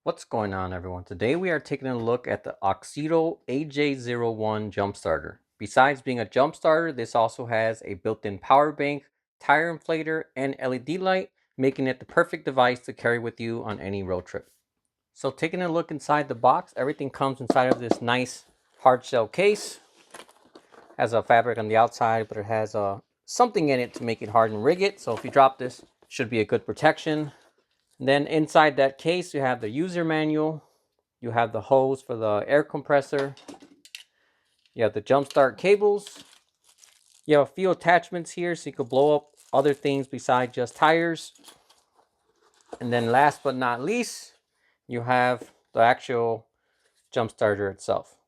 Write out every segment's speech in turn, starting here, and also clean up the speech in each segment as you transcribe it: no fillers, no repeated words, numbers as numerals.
What's going on, everyone? Today we are taking a look at the Auxito AJ01 jump starter. Besides being a jump starter, this also has a built-in power bank, tire inflator, and LED light, making it the perfect device to carry with you on any road trip. So taking a look inside the box, everything comes inside of this nice hard shell case. Has a fabric on the outside, but it has something in it to make it hard and rig it. So if you drop this, it should be a good protection. And then inside that case, you have the user manual. You have the hose for the air compressor. You have the jump start cables. You have a few attachments here so you could blow up other things besides just tires. And then last but not least, you have the actual jump starter itself.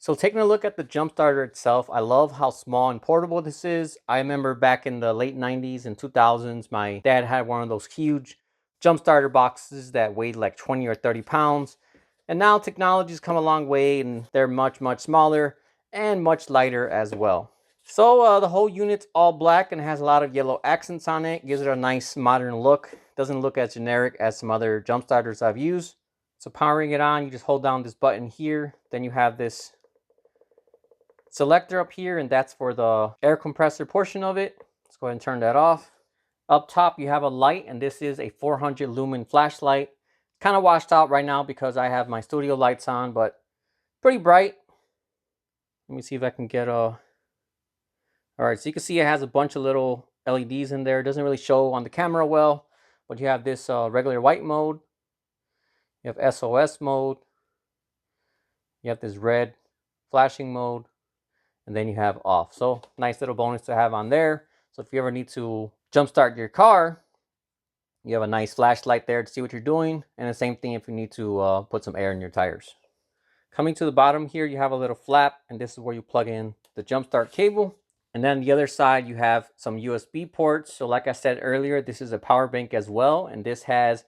So taking a look at the jump starter itself, I love how small and portable this is. I remember back in the late 90s and 2000s, my dad had one of those huge jump starter boxes that weighed like 20 or 30 pounds. And now technology's come a long way and they're much smaller and much lighter as well. So the whole unit's all black and has a lot of yellow accents on it. Gives it a nice modern look. Doesn't look as generic as some other jump starters I've used. So powering it on, you just hold down this button here. Then you have this selector up here, and that's for the air compressor portion of it. Let's go ahead and turn that off. Up top, you have a light, and this is a 400 lumen flashlight. Kind of washed out right now because I have my studio lights on, but pretty bright. Let me see if I can get a... All right, so you can see it has a bunch of little LEDs in there. It doesn't really show on the camera well, but you have this regular white mode. You have SOS mode. You have this red flashing mode. And then you have off. So nice little bonus to have on there. So if you ever need to jumpstart your car, you have a nice flashlight there to see what you're doing. And the same thing if you need to put some air in your tires. Coming to the bottom here, you have a little flap, and this is where you plug in the jumpstart cable. And then the other side, you have some USB ports. So like I said earlier, this is a power bank as well. And this has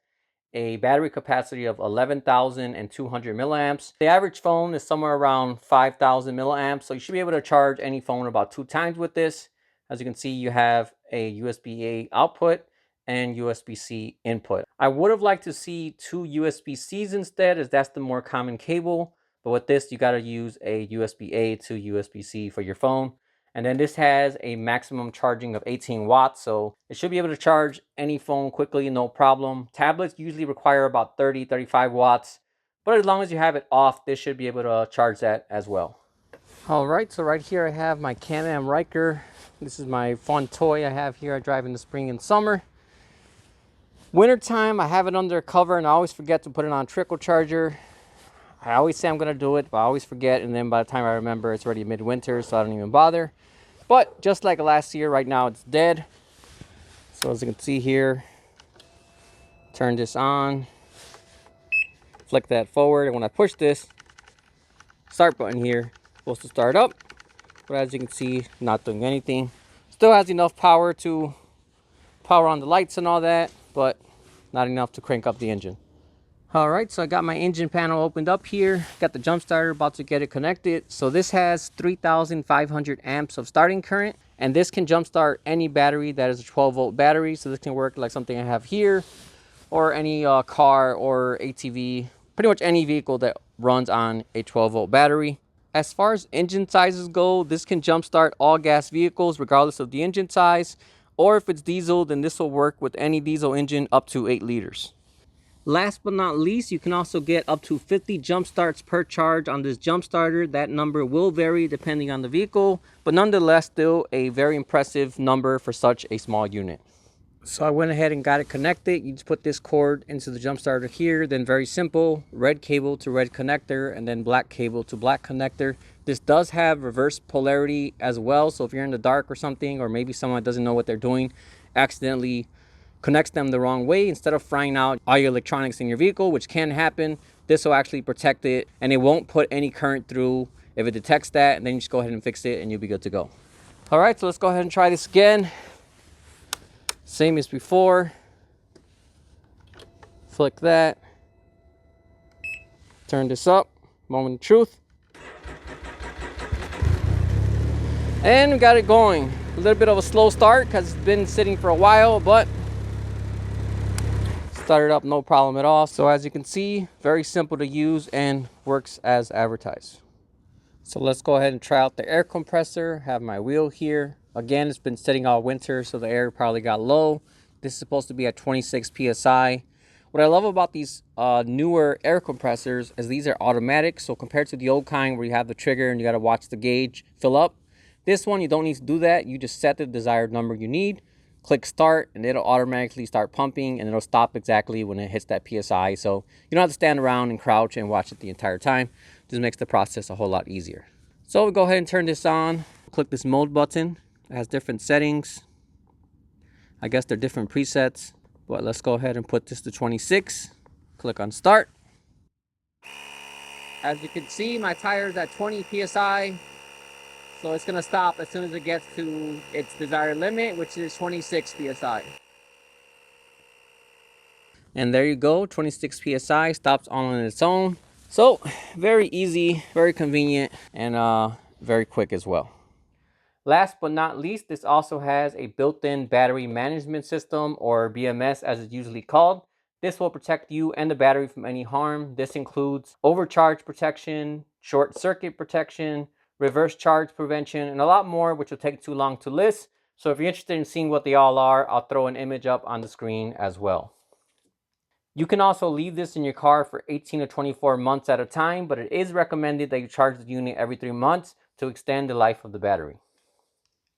a battery capacity of 11,200 milliamps. The average phone is somewhere around 5,000 milliamps. So you should be able to charge any phone about 2 times with this. As you can see, you have a USB-A output and USB-C input. I would have liked to see 2 USB-Cs instead, as that's the more common cable. But with this, you got to use a USB-A to USB-C for your phone. And then this has a maximum charging of 18 watts, so it should be able to charge any phone quickly, no problem. Tablets usually require about 35 watts, but as long as you have it off, this should be able to charge that as well. All right, so right here I have my Can-Am Ryker. This is my fun toy I have here. I drive in the spring and summer. Wintertime, I have it under a cover, and I always forget to put it on trickle charger. I always say I'm going to do it, but I always forget, and then by the time I remember, it's already midwinter, so I don't even bother. But just like last year, right now it's dead. So as you can see here, turn this on, flick that forward, and when I push this start button here, it's supposed to start up. But as you can see, not doing anything. Still has enough power to power on the lights and all that, but not enough to crank up the engine. All right, so I got my engine panel opened up here. Got the jump starter, about to get it connected. So this has 3,500 amps of starting current, and this can jumpstart any battery that is a 12-volt battery. So this can work like something I have here, or any car or ATV, pretty much any vehicle that runs on a 12-volt battery. As far as engine sizes go, this can jumpstart all gas vehicles regardless of the engine size, or if it's diesel, then this will work with any diesel engine up to 8 liters. Last but not least, you can also get up to 50 jump starts per charge on this jump starter. That number will vary depending on the vehicle, but nonetheless still a very impressive number for such a small unit. So I went ahead and got it connected. You just put this cord into the jump starter here, then very simple, red cable to red connector, and then black cable to black connector. This does have reverse polarity as well, so if you're in the dark or something, or maybe someone doesn't know what they're doing, accidentally connects them the wrong way, instead of frying out all your electronics in your vehicle, which can happen, this will actually protect it, and it won't put any current through if it detects that. And then you just go ahead and fix it and you'll be good to go. All right, so let's go ahead and try this again. Same as before. Flick that, turn this up, moment of truth, and we got it going. A little bit of a slow start because it's been sitting for a while, but Started up no problem at all. So as you can see, very simple to use and works as advertised. So let's go ahead and try out the air compressor. Have my wheel here. Again, it's been sitting all winter, so the air probably got low. This is supposed to be at 26 psi. What I love about these newer air compressors is these are automatic. So compared to the old kind where you have the trigger and you got to watch the gauge fill up, this one you don't need to do that. You just set the desired number you need, click start, and it'll automatically start pumping, and it'll stop exactly when it hits that psi. So you don't have to stand around and crouch and watch it the entire time. Just makes the process a whole lot easier. So we'll go ahead and turn this on. Click this mode button. It has different settings. I guess they're different presets, but let's go ahead and put this to 26. Click on start. As you can see, my tire is at 20 psi. So it's gonna stop as soon as it gets to its desired limit, which is 26 psi. And there you go, 26 psi, stops on its own. So very easy, very convenient, and very quick as well. Last but not least, this also has a built-in battery management system, or BMS as it's usually called. This will protect you and the battery from any harm. This includes overcharge protection, short circuit protection, reverse charge prevention, and a lot more, which will take too long to list. So if you're interested in seeing what they all are, I'll throw an image up on the screen as well. You can also leave this in your car for 18 to 24 months at a time, but it is recommended that you charge the unit every 3 months to extend the life of the battery.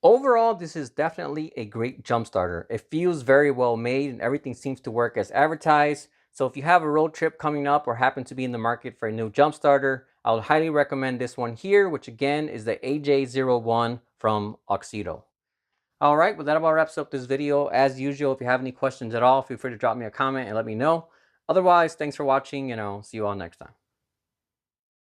Overall, this is definitely a great jump starter. It feels very well made and everything seems to work as advertised. So if you have a road trip coming up or happen to be in the market for a new jump starter, I would highly recommend this one here, which again is the AJ01 from Auxito. All right, well, that about wraps up this video. As usual, if you have any questions at all, feel free to drop me a comment and let me know. Otherwise, thanks for watching, and I'll see you all next time.